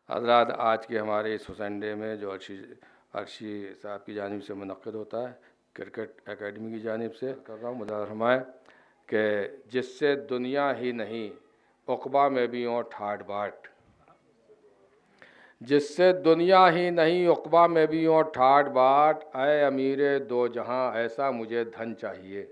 حضرات، آج کے ہمارے اس حسین ڈے میں جو عرشی صاحب کی جانب سے منعقد ہوتا ہے، کرکٹ اکیڈمی کی جانب سے کر رہا ہوں، مدار فرمائے کہ جس سے دنیا ہی نہیں عقبہ میں بھی ہوں ٹھاٹ باٹ، جس سے دنیا ہی نہیں عقبہ میں بھی ہوں ٹھاٹ باٹ، اے امیر دو جہاں ایسا مجھے دھن چاہیے۔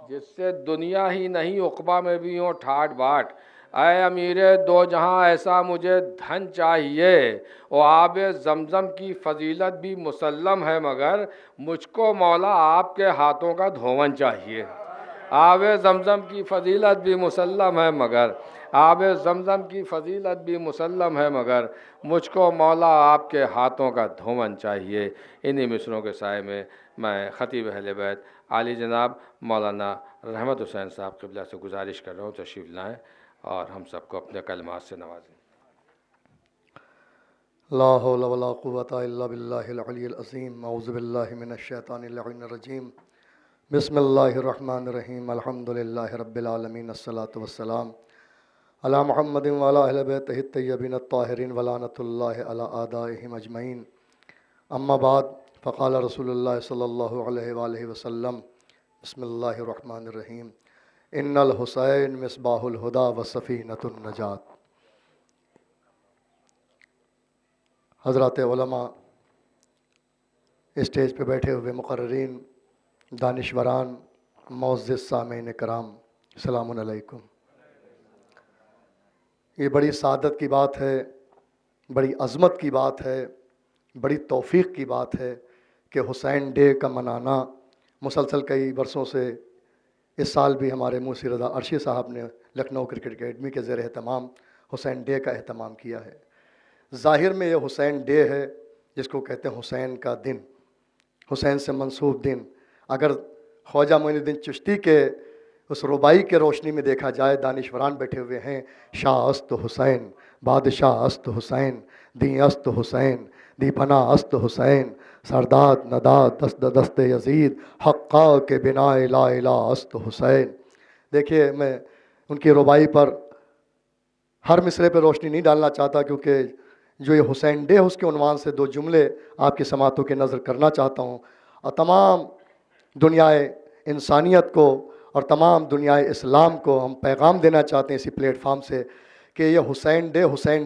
جس سے دنیا ہی نہیں عقبہ میں بھی ہوں ٹھاٹ باٹ، اے امیر دو جہاں ایسا مجھے دھن چاہیے۔ اور آب زمزم کی فضیلت بھی مسلم ہے، مگر مجھ کو مولا آپ کے ہاتھوں کا دھون چاہیے۔ آب زمزم کی فضیلت بھی مسلم ہے، مگر آب زمزم کی فضیلت بھی مسلم ہے، مگر مجھ کو مولا آپ کے ہاتھوں کا دھون چاہیے۔ انہی مصروں کے سائے میں خطیب اہل بیت عالی جناب مولانا رحمت حسین صاحب قبلہ سے گزارش کر رہا ہوں تشریف لائیں اور ہم سب کو اپنے کلمات سے نوازیں۔ لا حول ولا قوة الا باللہ العلی العظیم۔ اعوذ باللہ من الشیطان اللعین الرجیم۔ بسم اللہ الرحمن الرحیم۔ الحمد للہ رب العالمین، الصلاۃ والسلام علی محمد وعلی اہل بیتہ الطیبین الطاہرین ولعنۃ اللہ علی اعدائہم اجمعین۔ اما بعد، فقال رسول اللہ صلی اللہ علیہ وآلہ وسلم، بسم اللہ الرحمن الرحیم، ان الحسین مصباح الہدی و سفینۃ النجات۔ حضرات علماء، اسٹیج پہ بیٹھے ہوئے مقررین، دانشوران، معزز سامعین کرام، السلام علیکم۔ یہ بڑی سعادت کی بات ہے، بڑی عظمت کی بات ہے، بڑی توفیق کی بات ہے کہ حسین ڈے کا منانا مسلسل کئی برسوں سے، اس سال بھی ہمارے موسی رضا عرشی صاحب نے لکھنؤ کرکٹ اکیڈمی کے زیر اہتمام حسین ڈے کا اہتمام کیا ہے۔ ظاہر میں یہ حسین ڈے ہے، جس کو کہتے ہیں حسین کا دن، حسین سے منسوب دن۔ اگر خواجہ معین الدین چشتی کے اس ربائی کے روشنی میں دیکھا جائے، دانشوران بیٹھے ہوئے ہیں، شاہ است حسین، بادشاہ است حسین، دی است حسین، دی پناہ است حسین، سرداد نداد دست دست یزید، حقا کے بنا لا الہ است حسین۔ دیکھیے، میں ان کی ربائی پر ہر مصرے پہ روشنی نہیں ڈالنا چاہتا، کیونکہ جو یہ حسین ڈے اس کے عنوان سے دو جملے آپ کی سماعتوں کے نظر کرنا چاہتا ہوں، اور تمام دنیائے انسانیت کو اور تمام دنیائے اسلام کو ہم پیغام دینا چاہتے ہیں اسی پلیٹ فارم سے کہ یہ حسین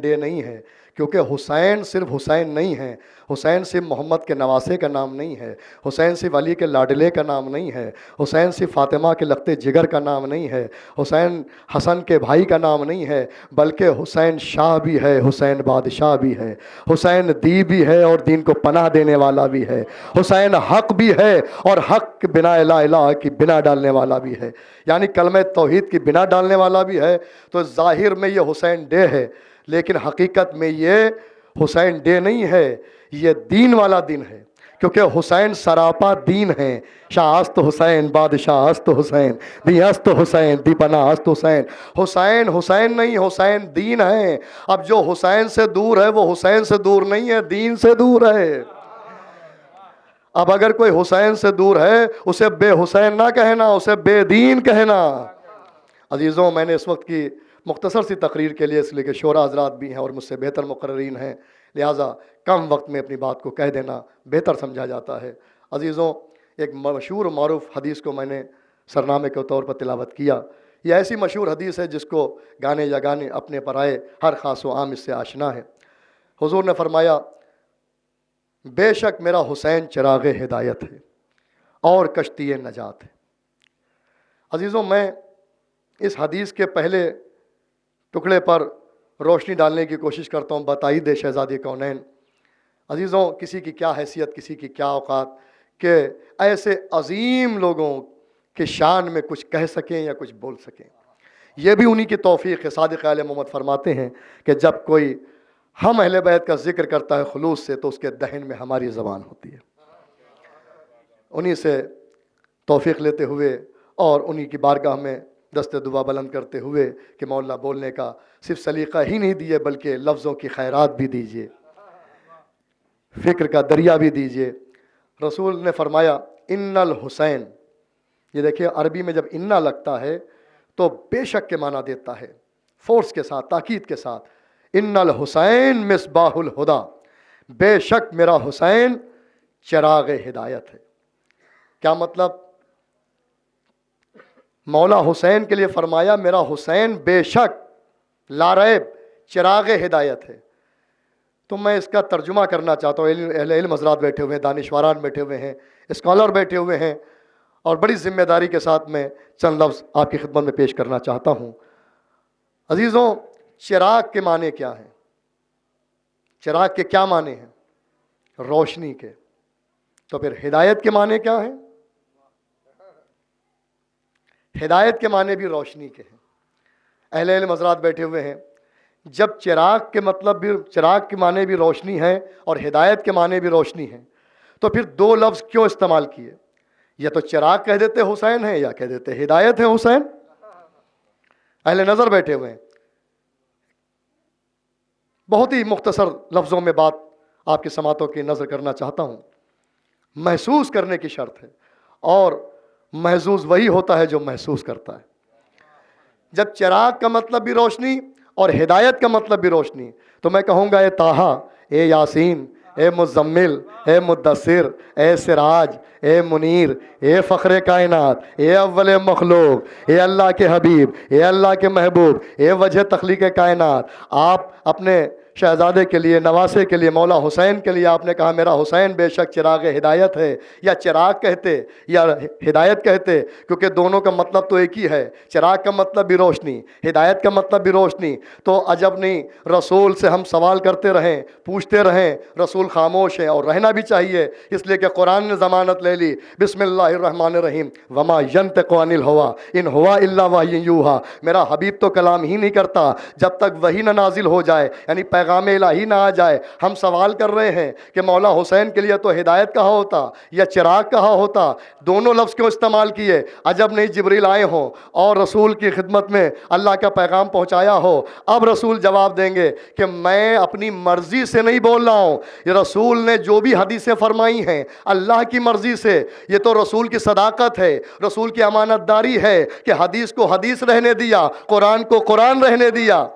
ڈے نہیں ہے، کیونکہ حسین صرف حسین نہیں ہے، حسین صرف محمد کے نواسے کا نام نہیں ہے، حسین صرف علی کے لاڈلے کا نام نہیں ہے، حسین صرف فاطمہ کے لخت جگر کا نام نہیں ہے، حسین حسن کے بھائی کا نام نہیں ہے، بلکہ حسین شاہ بھی ہے، حسین بادشاہ بھی ہے، حسین دی بھی ہے اور دین کو پناہ دینے والا بھی ہے، حسین حق بھی ہے اور حق کے بنا لا الہ کی بنا ڈالنے والا بھی ہے، یعنی کلمہ توحید کی بنا ڈالنے والا بھی ہے۔ تو ظاہر میں یہ حسین ڈے ہے، لیکن حقیقت میں یہ حسین ڈے نہیں ہے، یہ دین والا دن ہے، کیونکہ حسین سراپا دین ہے۔ شاہ است حسین، بادشاہ است حسین، دی است حسین، دی پناہ است حسین۔ حسین حسین نہیں، حسین دین ہے۔ اب جو حسین سے دور ہے وہ حسین سے دور نہیں ہے، دین سے دور ہے۔ اب اگر کوئی حسین سے دور ہے، اسے بے حسین نہ کہنا، اسے بے دین کہنا۔ عزیزوں، میں نے اس وقت کی مختصر سی تقریر کے لیے، اس لیے کہ شعراء حضرات بھی ہیں اور مجھ سے بہتر مقررین ہیں، لہٰذا کم وقت میں اپنی بات کو کہہ دینا بہتر سمجھا جاتا ہے۔ عزیزوں، ایک مشہور و معروف حدیث کو میں نے سرنامے کے طور پر تلاوت کیا۔ یہ ایسی مشہور حدیث ہے جس کو گانے یا گانے اپنے پر آئے ہر خاص و عام اس سے آشنا ہے۔ حضور نے فرمایا، بے شک میرا حسین چراغ ہدایت ہے اور کشتی نجات ہے۔ عزیزوں، میں اس حدیث کے پہلے ٹکڑے پر روشنی ڈالنے کی کوشش کرتا ہوں، بتائی دے شہزادی کونین۔ عزیزوں، کسی کی کیا حیثیت، کسی کی کیا اوقات کہ ایسے عظیم لوگوں کے شان میں کچھ کہہ سکیں یا کچھ بول سکیں، یہ بھی انہی کی توفیق ہے۔ صادق آل محمد فرماتے ہیں کہ جب کوئی ہم اہل بیت کا ذکر کرتا ہے خلوص سے، تو اس کے دہن میں ہماری زبان ہوتی ہے۔ انہی سے توفیق لیتے ہوئے اور انہی کی بارگاہ میں دست دعا بلند کرتے ہوئے کہ مولا بولنے کا صرف سلیقہ ہی نہیں دیے، بلکہ لفظوں کی خیرات بھی دیجیے، فکر کا دریا بھی دیجیے۔ رسول نے فرمایا، ان الحسین، یہ دیکھیے عربی میں جب انا لگتا ہے تو بے شک کے معنی دیتا ہے، فورس کے ساتھ، تاکید کے ساتھ۔ ان الحسین مصباح الہدا، بے شک میرا حسین چراغ ہدایت ہے۔ کیا مطلب؟ مولا حسین کے لیے فرمایا میرا حسین بے شک لا ریب چراغ ہدایت ہے۔ تو میں اس کا ترجمہ کرنا چاہتا ہوں، اہل علم حضرات بیٹھے ہوئے ہیں، دانشوران بیٹھے ہوئے ہیں، اسکالر بیٹھے ہوئے ہیں، اور بڑی ذمہ داری کے ساتھ میں چند لفظ آپ کی خدمت میں پیش کرنا چاہتا ہوں۔ عزیزوں، چراغ کے معنی کیا ہیں؟ چراغ کے کیا معنی ہیں؟ روشنی کے۔ تو پھر ہدایت کے معنی کیا ہیں؟ ہدایت کے معنی بھی روشنی کے ہیں۔ اہل علم حضرات بیٹھے ہوئے ہیں، جب چراغ کے مطلب بھی، چراغ کے معنی بھی روشنی ہے اور ہدایت کے معنی بھی روشنی ہے، تو پھر دو لفظ کیوں استعمال کیے؟ یا تو چراغ کہہ دیتے حسین ہیں، یا کہہ دیتے ہدایت ہے حسین۔ اہل نظر بیٹھے ہوئے ہیں، بہت ہی مختصر لفظوں میں بات آپ کی سماعتوں کی نظر کرنا چاہتا ہوں۔ محسوس کرنے کی شرط ہے، اور محظوظ وہی ہوتا ہے جو محسوس کرتا ہے۔ جب چراغ کا مطلب بھی روشنی اور ہدایت کا مطلب بھی روشنی، تو میں کہوں گا اے طٰہٰ، اے یاسین، اے مزمل، اے مدثر، اے سراج، اے منیر، اے فخر کائنات، اے اول مخلوق، اے اللہ کے حبیب، اے اللہ کے محبوب، اے وجہ تخلیق کائنات، آپ اپنے شہزادے کے لیے، نواسے کے لیے، مولا حسین کے لیے آپ نے کہا میرا حسین بے شک چراغ ہدایت ہے، یا چراغ کہتے یا ہدایت کہتے، کیونکہ دونوں کا مطلب تو ایک ہی ہے۔ چراغ کا مطلب بھی روشنی، ہدایت کا مطلب بھی روشنی، تو عجب نہیں رسول سے ہم سوال کرتے رہیں، پوچھتے رہیں، رسول خاموش ہیں، اور رہنا بھی چاہیے، اس لیے کہ قرآن نے ضمانت لے لی، بسم اللہ الرحمن الرحیم، وما ینطق عن الہوی ان ہوا الا وحی یوحی، میرا حبیب تو کلام ہی نہیں کرتا جب تک وحی نہ نازل ہو جائے، یعنی پیغام الہی نہ آ جائے۔ ہم سوال کر رہے ہیں کہ مولا حسین کے لیے تو ہدایت کہا ہوتا یا چراغ کہا ہوتا، دونوں لفظ کیوں استعمال کیے؟ عجب نہیں جبریل آئے ہوں اور رسول کی خدمت میں اللہ کا پیغام پہنچایا ہو، اب رسول جواب دیں گے کہ میں اپنی مرضی سے نہیں بول رہا ہوں، یہ رسول نے جو بھی حدیثیں فرمائی ہیں اللہ کی مرضی سے، یہ تو رسول کی صداقت ہے، رسول کی امانت داری ہے کہ حدیث کو حدیث رہنے دیا، قرآن کو قرآن رہنے دیا۔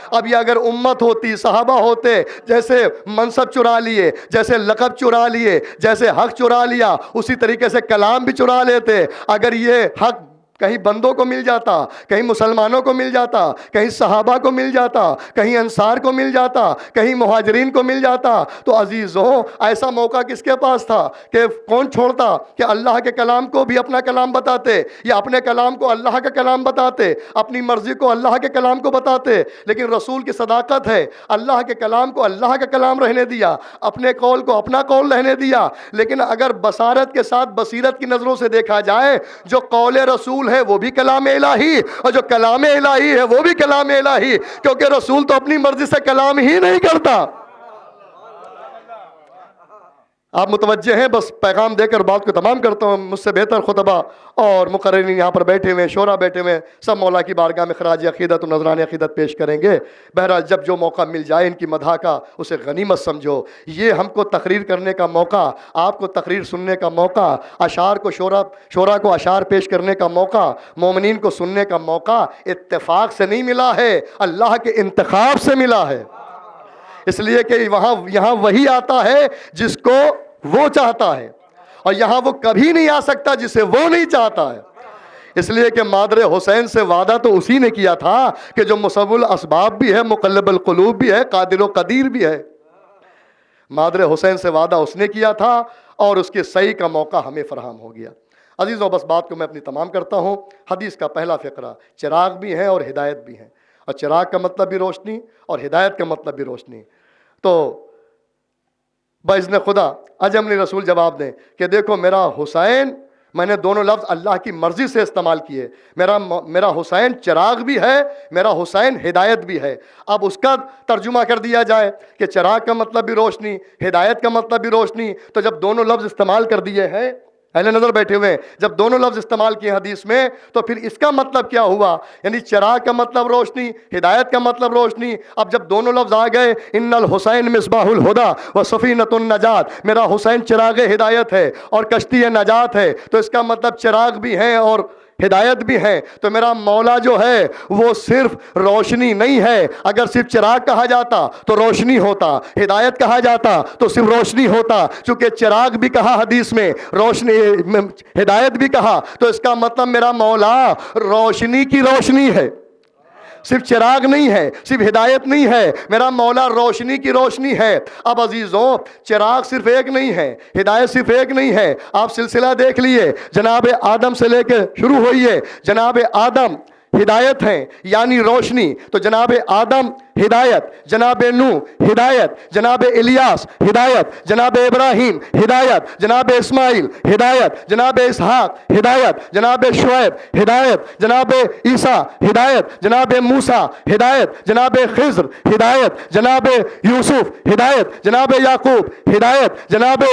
اب یہ اگر امت ہوتی، صحابہ ہوتے، جیسے منصب چرا لیے، جیسے لقب چرا لیے، جیسے حق چرا لیا، اسی طریقے سے کلام بھی چرا لیتے۔ اگر یہ حق کہیں بندوں کو مل جاتا، کہیں مسلمانوں کو مل جاتا، کہیں صحابہ کو مل جاتا، کہیں انصار کو مل جاتا، کہیں مہاجرین کو مل جاتا، تو عزیزوں ایسا موقع کس کے پاس تھا کہ کون چھوڑتا کہ اللہ کے کلام کو بھی اپنا کلام بتاتے، یا اپنے کلام کو اللہ کا کلام بتاتے، اپنی مرضی کو اللہ کے کلام کو بتاتے۔ لیکن رسول کی صداقت ہے، اللہ کے کلام کو اللہ کا کلام رہنے دیا، اپنے قول کو اپنا قول رہنے دیا۔ لیکن اگر بصارت کے ساتھ بصیرت کی نظروں سے دیکھا جائے، جو قول رسول ہے وہ بھی کلام الہی، اور جو کلام الہی ہے وہ بھی کلام الہی، کیونکہ رسول تو اپنی مرضی سے کلام ہی نہیں کرتا۔ آپ متوجہ ہیں؟ بس پیغام دے کر بات کو تمام کرتا ہوں۔ مجھ سے بہتر خطبہ اور مقررین یہاں پر بیٹھے ہوئے، شورا بیٹھے ہوئے، سب مولا کی بارگاہ میں خراج عقیدت و نذرانہ عقیدت پیش کریں گے۔ بہرحال جب جو موقع مل جائے ان کی مدح کا، اسے غنیمت سمجھو۔ یہ ہم کو تقریر کرنے کا موقع، آپ کو تقریر سننے کا موقع، اشعار کو شورا کو اشعار پیش کرنے کا موقع، مومنین کو سننے کا موقع اتفاق سے نہیں ملا ہے، اللہ کے انتخاب سے ملا ہے۔ اس لیے کہ یہاں وہی آتا ہے جس کو وہ چاہتا ہے، اور یہاں وہ کبھی نہیں آ سکتا جسے وہ نہیں چاہتا ہے۔ اس لیے کہ مادر حسین سے وعدہ تو اسی نے کیا تھا کہ جو مسبب الاسباب بھی ہے، مقلب القلوب بھی ہے، قادر و قدیر بھی ہے۔ مادر حسین سے وعدہ اس نے کیا تھا، اور اس کے صحیح کا موقع ہمیں فراہم ہو گیا۔ عزیزوں، بس بات کو میں اپنی تمام کرتا ہوں۔ حدیث کا پہلا فقرہ، چراغ بھی ہے اور ہدایت بھی ہے، اور چراغ کا مطلب بھی روشنی اور ہدایت کا مطلب بھی روشنی۔ تو باذن خدا عجم نہیں رسول جواب دیں کہ دیکھو میرا حسین، میں نے دونوں لفظ اللہ کی مرضی سے استعمال کیے، میرا حسین چراغ بھی ہے، میرا حسین ہدایت بھی ہے۔ اب اس کا ترجمہ کر دیا جائے کہ چراغ کا مطلب بھی روشنی، ہدایت کا مطلب بھی روشنی، تو جب دونوں لفظ استعمال کر دیے ہیں، اہل نظر بیٹھے ہوئے ہیں، جب دونوں لفظ استعمال کیے حدیث میں، تو پھر اس کا مطلب کیا ہوا؟ یعنی چراغ کا مطلب روشنی، ہدایت کا مطلب روشنی۔ اب جب دونوں لفظ آ گئے، ان الحسین مصباح الہدا و سفینۃ النجات، میرا حسین چراغ ہدایت ہے اور کشتی نجات ہے، تو اس کا مطلب چراغ بھی ہے اور ہدایت بھی ہیں، تو میرا مولا جو ہے وہ صرف روشنی نہیں ہے۔ اگر صرف چراغ کہا جاتا تو روشنی ہوتا، ہدایت کہا جاتا تو صرف روشنی ہوتا۔ چونکہ چراغ بھی کہا حدیث میں، روشنی ہدایت بھی کہا، تو اس کا مطلب میرا مولا روشنی کی روشنی ہے، صرف چراغ نہیں ہے، صرف ہدایت نہیں ہے، میرا مولا روشنی کی روشنی ہے۔ اب عزیزوں، چراغ صرف ایک نہیں ہے، ہدایت صرف ایک نہیں ہے۔ آپ سلسلہ دیکھ لیے، جناب آدم سے لے کے شروع ہوئیے۔ جناب آدم ہدایت ہیں یعنی روشنی، تو جناب آدم ہدایت، جناب نوح ہدایت، جناب الیاس ہدایت، جناب ابراہیم ہدایت، جناب اسماعیل ہدایت، جناب اسحاق ہدایت، جناب شعیب ہدایت، جناب عیسیٰ ہدایت، جناب موسیٰ ہدایت، جناب خضر ہدایت، جناب یوسف ہدایت، جناب یعقوب ہدایت، جناب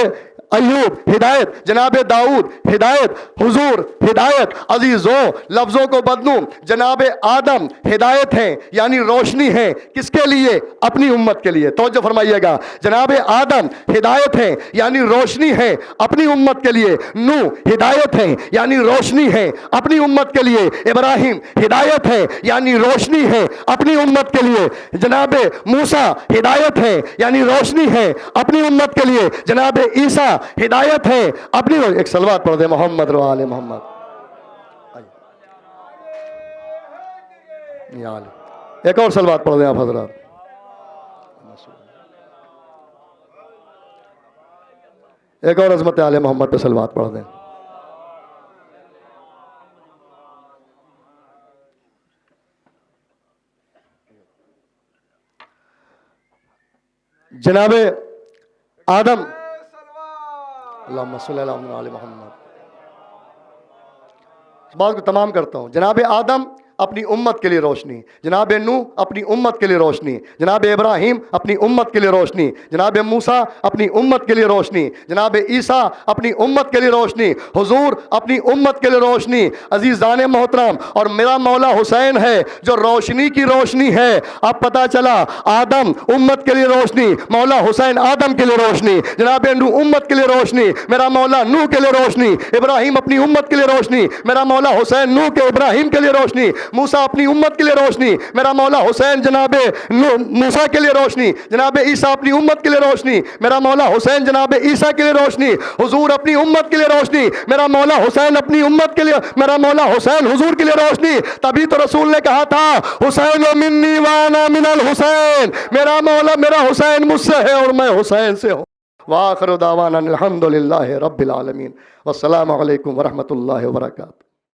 ایوب ہدایت، جناب داؤد ہدایت، حضور ہدایت۔ عزیزوں، لفظوں کو بدلوں، جناب آدم ہدایت ہیں یعنی روشنی ہے، کس کے لیے؟ اپنی امت کے لیے۔ توجہ فرمائیے گا، جناب آدم ہدایت ہیں یعنی روشنی ہے اپنی امت کے لیے۔ نوح ہدایت ہیں یعنی روشنی ہے اپنی امت کے لیے۔ ابراہیم ہدایت ہے یعنی روشنی ہے اپنی امت کے لیے۔ جناب موسیٰ ہدایت ہے یعنی روشنی ہے اپنی امت کے لیے۔ جناب عیسیٰ ہدایت ہے اپنی۔ ایک صلوات پڑھ دیں محمد و آل محمد۔ ایک اور صلوات پڑھ دیں آپ حضرات۔ ایک اور عظمت آل محمد پہ صلوات پڑھ دیں۔ جناب آدم، اللہم صلی اللہ علیہ محمد۔ اس بات کو تمام کرتا ہوں۔ جناب آدم اپنی امت کے لیے روشنی، جناب نوح اپنی امت کے لیے روشنی، جناب ابراہیم اپنی امت کے لیے روشنی، جناب موسیٰ اپنی امت کے لیے روشنی، جناب عیسیٰ اپنی امت کے لیے روشنی، حضور اپنی امت کے لیے روشنی۔ عزیزان محترم، اور میرا مولا حسین ہے جو روشنی کی روشنی ہے۔ اب پتہ چلا، آدم امت کے لیے روشنی، مولا حسین آدم کے لیے روشنی، جناب نوح امت کے لیے روشنی، میرا مولا نوح کے لیے روشنی، ابراہیم اپنی امت کے لیے روشنی، میرا مولا حسین نوح کے ابراہیم کے لیے روشنی، موسیٰ اپنی امت کے لیے روشنی، میرا مولا حسین جناب موسیٰ کے لیے روشنی، جناب عیسیٰ اپنی امت کے لیے روشنی، میرا مولا حسین جناب عیسیٰ کے لیے روشنی، حضور اپنی امت کے لیے روشنی، میرا مولا حسین اپنی امت کے لیے، میرا مولا حسین حضور کے لیے روشنی۔ تبھی تو رسول نے کہا تھا، حسین منی وانا من الحسین، میرا مولا میرا حسین مجھ سے ہے اور میں حسین سے ہوں۔ وآخر دعوانا الحمدللہ رب العالمین، والسلام علیکم ورحمۃ اللہ وبرکاتہ۔